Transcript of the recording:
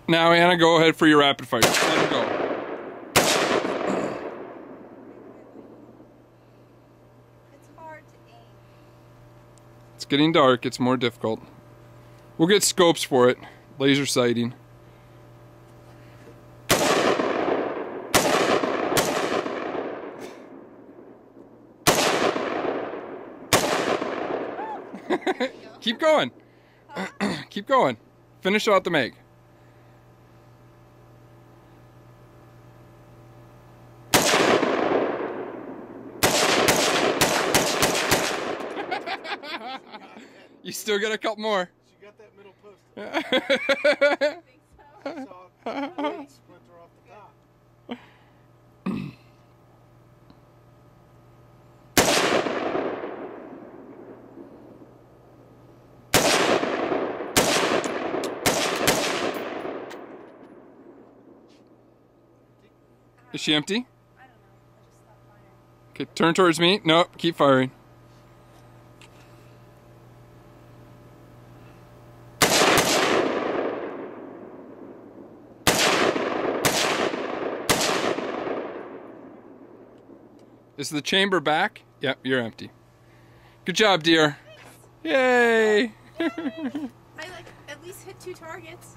Now, Anna, go ahead for your rapid fire. Just let it go. It's hard to aim. It's getting dark. It's more difficult. We'll get scopes for it. Laser sighting. Keep going. Keep going. Finish out the mag. You still got a couple more. She got that middle post. I think so. I saw a blade splinter off the top. Is she empty? I don't know. I just stopped firing. Okay, turn towards me. Nope, keep firing. Is the chamber back? Yep, you're empty. Good job, dear. Thanks. Yay! I like at least hit 2 targets.